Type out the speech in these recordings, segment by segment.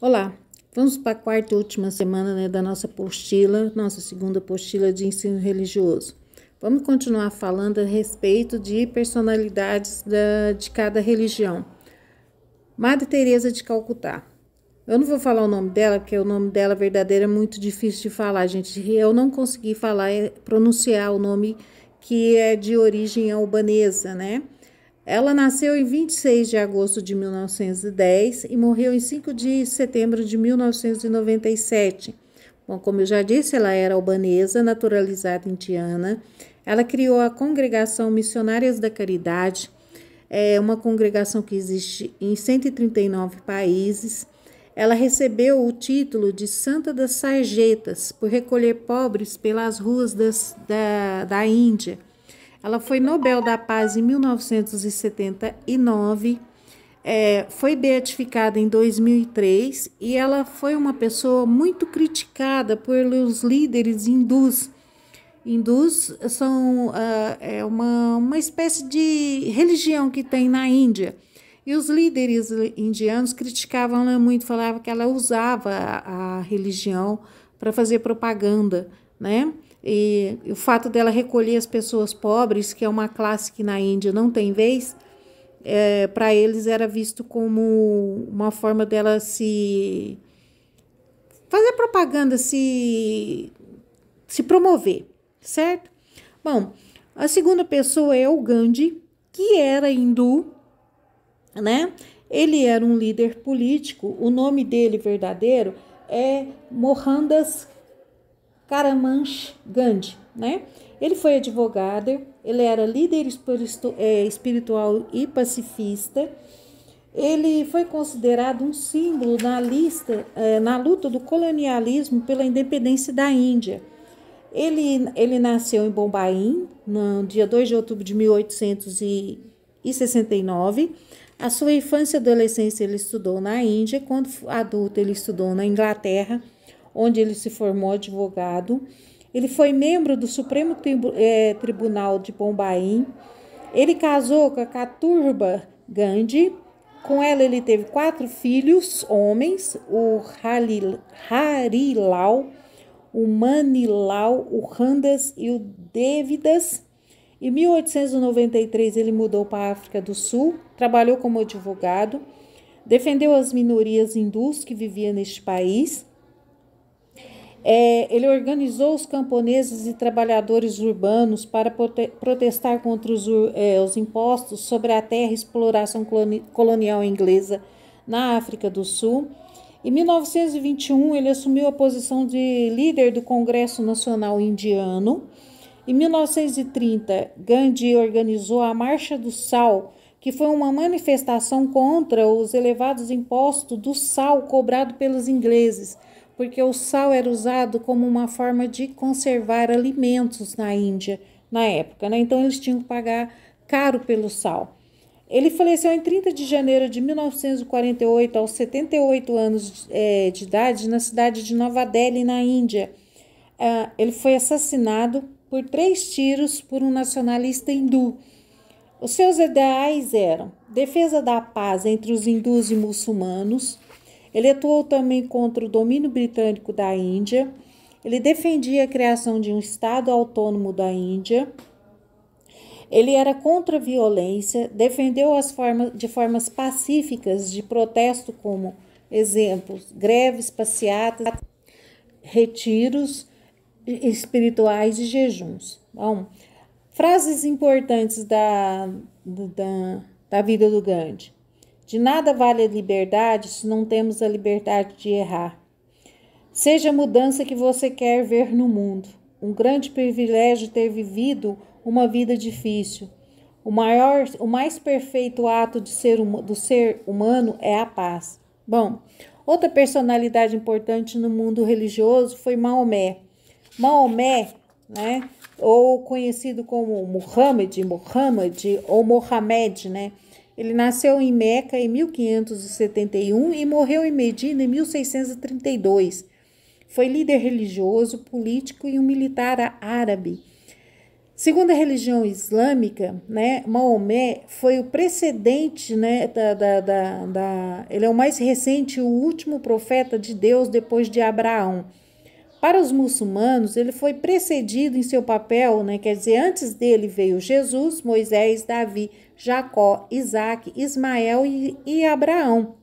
Olá, vamos para a quarta e última semana, da nossa apostila, nossa segunda apostila de ensino religioso. Vamos continuar falando a respeito de personalidades de cada religião. Madre Teresa de Calcutá. Eu não vou falar o nome dela, porque o nome dela verdadeiro é muito difícil de falar, gente. Eu não consegui pronunciar o nome que é de origem albanesa, né? Ela nasceu em 26 de agosto de 1910 e morreu em 5 de setembro de 1997. Bom, como eu já disse, ela era albanesa, naturalizada indiana. Ela criou a Congregação Missionárias da Caridade, uma congregação que existe em 139 países. Ela recebeu o título de Santa das Sarjetas por recolher pobres pelas ruas da Índia. Ela foi Nobel da Paz em 1979, foi beatificada em 2003 e ela foi uma pessoa muito criticada pelos líderes hindus. Hindus são uma espécie de religião que tem na Índia. E os líderes indianos criticavam ela muito, falavam que ela usava a religião para fazer propaganda, né? E o fato dela recolher as pessoas pobres, que é uma classe que na Índia não tem vez, para eles era visto como uma forma dela se fazer propaganda, se promover, certo? Bom, a segunda pessoa é o Gandhi, que era hindu, né? Ele era um líder político, o nome dele verdadeiro é Mohandas Karamchand Gandhi, né? Ele foi advogado, ele era líder espiritual e pacifista. Ele foi considerado um símbolo na luta do colonialismo pela independência da Índia. Ele nasceu em Bombaim, no dia 2 de outubro de 1869. A sua infância e adolescência ele estudou na Índia. Quando adulto, ele estudou na Inglaterra, onde ele se formou advogado. Ele foi membro do Supremo Tribunal de Bombaim. Ele casou com a Kasturba Gandhi. Com ela ele teve 4 filhos, homens, o Harilau, o Manilau, o Randas e o Devidas. Em 1893 ele mudou para a África do Sul, trabalhou como advogado, defendeu as minorias hindus que viviam neste país. Ele organizou os camponeses e trabalhadores urbanos para protestar contra os impostos sobre a terra e exploração colonial inglesa na África do Sul. Em 1921, ele assumiu a posição de líder do Congresso Nacional Indiano. Em 1930, Gandhi organizou a Marcha do Sal, que foi uma manifestação contra os elevados impostos do sal cobrado pelos ingleses, porque o sal era usado como uma forma de conservar alimentos na Índia na época, né? Então eles tinham que pagar caro pelo sal. Ele faleceu em 30 de janeiro de 1948, aos 78 anos de idade, na cidade de Nova Delhi, na Índia. Ele foi assassinado por 3 tiros por um nacionalista hindu. Os seus ideais eram defesa da paz entre os hindus e muçulmanos. Ele atuou também contra o domínio britânico da Índia. Ele defendia a criação de um Estado autônomo da Índia. Ele era contra a violência, defendeu formas pacíficas de protesto, como exemplos, greves, passeatas, retiros espirituais e jejuns. Bom, frases importantes da vida do Gandhi. De nada vale a liberdade se não temos a liberdade de errar. Seja a mudança que você quer ver no mundo. Um grande privilégio ter vivido uma vida difícil. O mais perfeito ato do ser humano é a paz. Bom, outra personalidade importante no mundo religioso foi Maomé. Maomé, né, ou conhecido como Muhammad ou Mohamed, né? Ele nasceu em Meca em 1571 e morreu em Medina em 1632. Foi líder religioso, político e um militar árabe. Segundo a religião islâmica, né, Maomé foi o precedente, né, ele é o mais recente, o último profeta de Deus depois de Abraão. Para os muçulmanos, ele foi precedido em seu papel, né, quer dizer, antes dele veio Jesus, Moisés, Davi, Jacó, Isaac, Ismael e Abraão.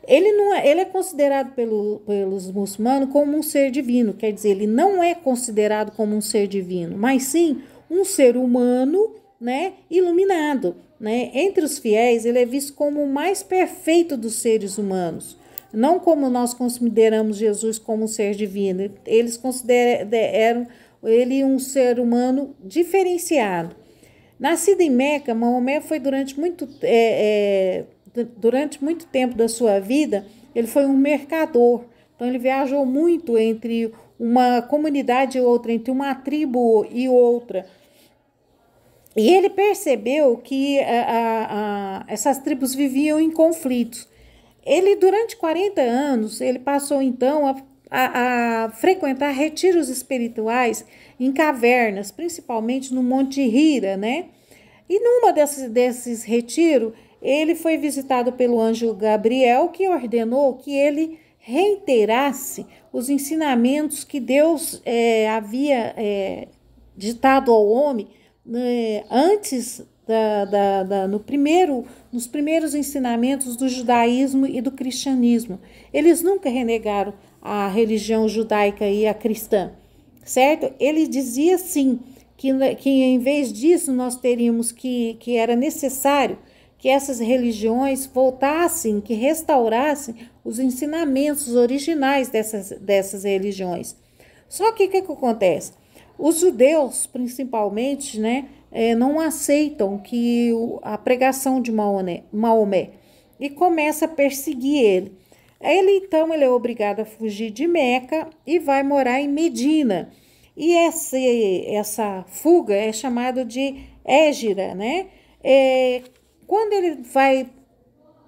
Ele é considerado pelos muçulmanos como um ser divino, quer dizer, ele não é considerado como um ser divino, mas sim um ser humano, né, iluminado. Né? Entre os fiéis, ele é visto como o mais perfeito dos seres humanos, não como nós consideramos Jesus como um ser divino. Eles consideram ele um ser humano diferenciado. Nascido em Meca, Maomé foi durante muito tempo da sua vida, ele foi um mercador. Então, ele viajou muito entre uma comunidade e outra, entre uma tribo e outra. E ele percebeu que essas tribos viviam em conflitos. Ele, durante 40 anos, ele passou, então, a frequentar retiros espirituais em cavernas, principalmente no Monte Hira, né? E numa desses retiros, ele foi visitado pelo anjo Gabriel, que ordenou que ele reiterasse os ensinamentos que Deus havia ditado ao homem antes nos primeiros ensinamentos do judaísmo e do cristianismo. Eles nunca renegaram a religião judaica e a cristã, certo? Ele dizia sim que em vez disso nós teríamos que era necessário que essas religiões voltassem, que restaurassem os ensinamentos originais dessas religiões. Só que o que acontece? Os judeus, principalmente, né, não aceitam a pregação de Maomé e começa a perseguir ele. Então, ele é obrigado a fugir de Meca e vai morar em Medina. E essa fuga é chamada de hégira, né? Quando ele vai,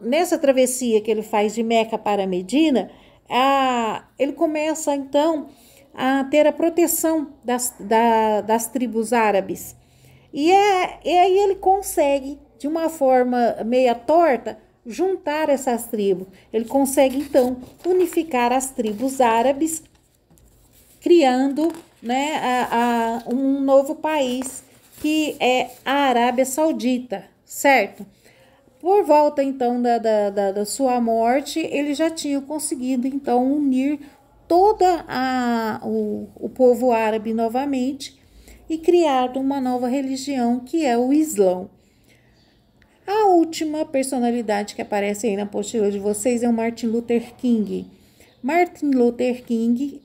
nessa travessia que ele faz de Meca para Medina, ele começa, então, a ter a proteção das tribos árabes. E aí ele consegue, de uma forma meia torta, juntar essas tribos. Ele consegue, então, unificar as tribos árabes, criando, né, um novo país, que é a Arábia Saudita, certo? Por volta, então, da sua morte, ele já tinha conseguido, então, unir todo o povo árabe novamente e criado uma nova religião, que é o Islão. A última personalidade que aparece aí na apostila de vocês é o Martin Luther King. Martin Luther King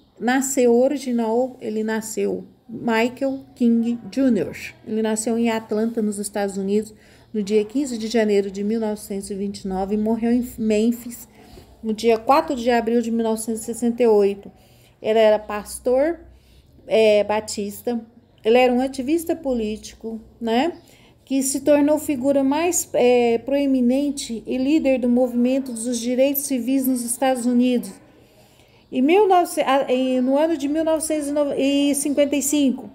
ele nasceu Michael King Jr. Ele nasceu em Atlanta, nos Estados Unidos, no dia 15 de janeiro de 1929 e morreu em Memphis no dia 4 de abril de 1968. Ele era pastor batista, ele era um ativista político, né, que se tornou figura mais proeminente e líder do movimento dos direitos civis nos Estados Unidos. No ano de 1955,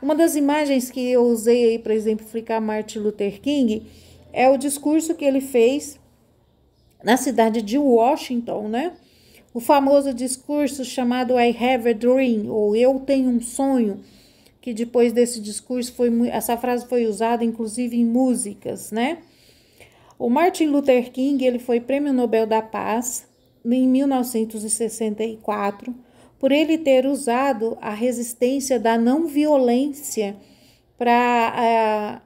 uma das imagens que eu usei para exemplificar Martin Luther King é o discurso que ele fez na cidade de Washington, né? O famoso discurso chamado I Have a Dream, ou Eu Tenho um Sonho, que depois desse discurso, essa frase foi usada inclusive em músicas, né? O Martin Luther King, ele foi Prêmio Nobel da Paz em 1964, por ele ter usado a resistência da não violência para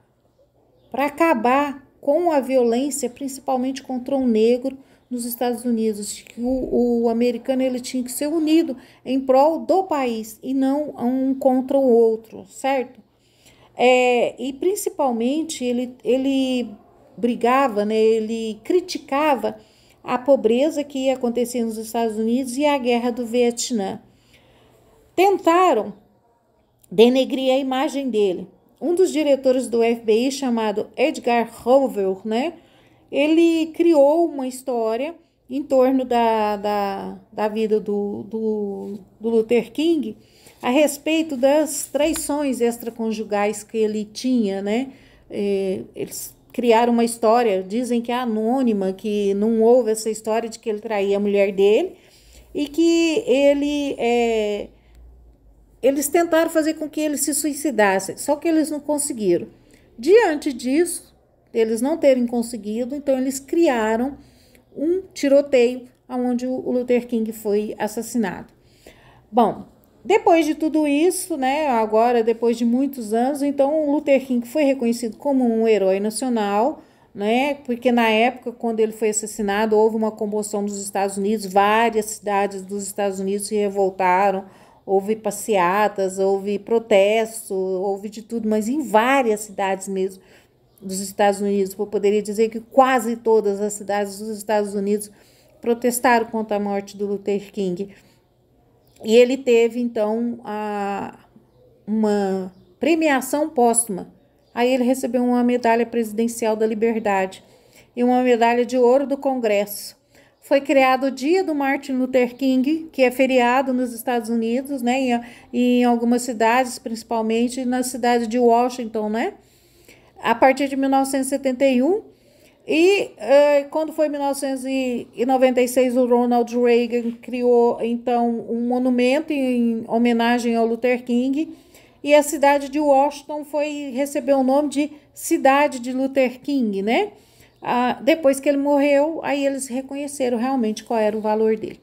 acabar com a violência, principalmente contra o negro nos Estados Unidos. O americano ele tinha que ser unido em prol do país e não um contra o outro, certo? E principalmente ele brigava, né, ele criticava a pobreza que ia acontecer nos Estados Unidos e a guerra do Vietnã. Tentaram denegrir a imagem dele. Um dos diretores do FBI, chamado Edgar Hoover, né, ele criou uma história em torno da vida do Luther King, a respeito das traições extraconjugais que ele tinha, né? Eles criaram uma história, dizem que é anônima, que não houve essa história de que ele traía a mulher dele e que eles tentaram fazer com que ele se suicidasse, só que eles não conseguiram. Diante disso, eles não terem conseguido, então eles criaram um tiroteio onde o Luther King foi assassinado. Bom, depois de tudo isso, né, agora depois de muitos anos, então o Luther King foi reconhecido como um herói nacional, né, porque na época, quando ele foi assassinado, houve uma comoção nos Estados Unidos, várias cidades dos Estados Unidos se revoltaram, houve passeatas, houve protesto, houve de tudo, mas em várias cidades mesmo dos Estados Unidos, eu poderia dizer que quase todas as cidades dos Estados Unidos protestaram contra a morte do Luther King. E ele teve, então, uma premiação póstuma. Aí ele recebeu uma medalha presidencial da Liberdade e uma medalha de ouro do Congresso. Foi criado o Dia do Martin Luther King, que é feriado nos Estados Unidos, né? E em algumas cidades, principalmente na cidade de Washington, né? A partir de 1971. Quando foi 1996, o Ronald Reagan criou, então, um monumento em homenagem ao Luther King, e a cidade de Washington recebeu o nome de Cidade de Luther King, né? Depois que ele morreu, aí eles reconheceram realmente qual era o valor dele.